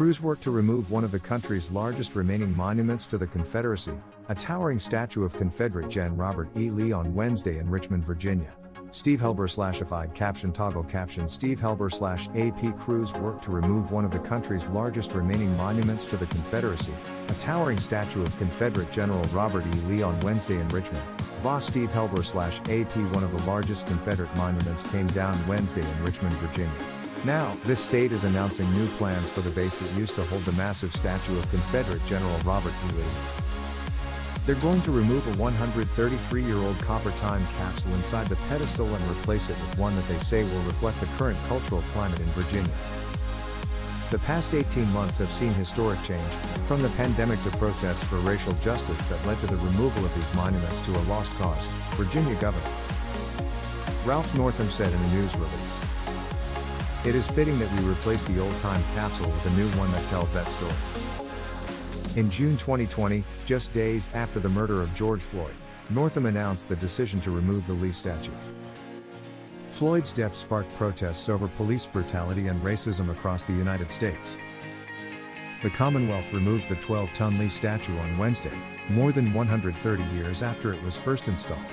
Crews work to remove one of the country's largest remaining monuments to the Confederacy, a towering statue of Confederate Gen Robert E. Lee on Wednesday in Richmond, Virginia. Steve Helber/ified caption toggle caption Steve Helber/AP Crews work to remove one of the country's largest remaining monuments to the Confederacy, a towering statue of Confederate General Robert E. Lee on Wednesday in Richmond. Boss Steve Helber/AP One of the largest Confederate monuments came down Wednesday in Richmond, Virginia. Now, this state is announcing new plans for the base that used to hold the massive statue of Confederate General Robert E. Lee. They're going to remove a 133-year-old copper time capsule inside the pedestal and replace it with one that they say will reflect the current cultural climate in Virginia. The past 18 months have seen historic change, from the pandemic to protests for racial justice that led to the removal of these monuments to a lost cause, Virginia Governor Ralph Northam said in a news release. It is fitting that we replace the old-time capsule with a new one that tells that story. In June 2020, just days after the murder of George Floyd, Northam announced the decision to remove the Lee statue. Floyd's death sparked protests over police brutality and racism across the United States. The Commonwealth removed the 12-ton Lee statue on Wednesday, more than 130 years after it was first installed.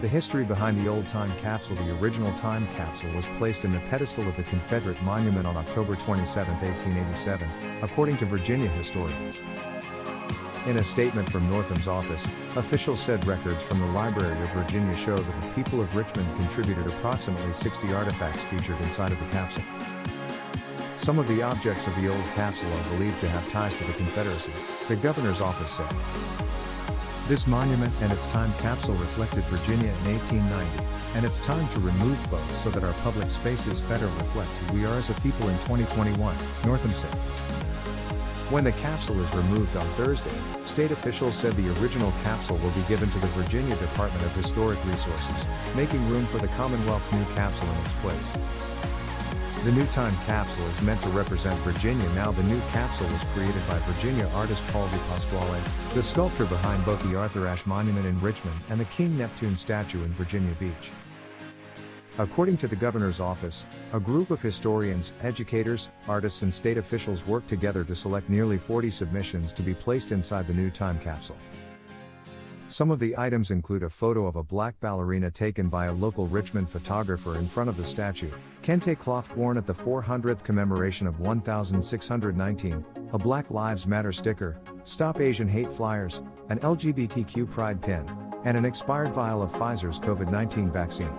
The history behind the old-time capsule: the original time capsule was placed in the pedestal of the Confederate monument on October 27, 1887, according to Virginia historians. In a statement from Northam's office, officials said records from the Library of Virginia show that the people of Richmond contributed approximately 60 artifacts featured inside of the capsule. Some of the objects of the old capsule are believed to have ties to the Confederacy, the governor's office said. This monument and its time capsule reflected Virginia in 1890, and it's time to remove both so that our public spaces better reflect who we are as a people in 2021, Northam said. When the capsule is removed on Thursday, state officials said the original capsule will be given to the Virginia Department of Historic Resources, making room for the Commonwealth's new capsule in its place. The new time capsule is meant to represent Virginia. Now, the new capsule was created by Virginia artist Paul DiPasquale, the sculptor behind both the Arthur Ashe Monument in Richmond and the King Neptune statue in Virginia Beach. According to the governor's office, a group of historians, educators, artists and state officials worked together to select nearly 40 submissions to be placed inside the new time capsule. Some of the items include a photo of a black ballerina taken by a local Richmond photographer in front of the statue, Kente cloth worn at the 400th commemoration of 1619, a Black Lives Matter sticker, Stop Asian Hate flyers, an LGBTQ pride pin, and an expired vial of Pfizer's COVID-19 vaccine.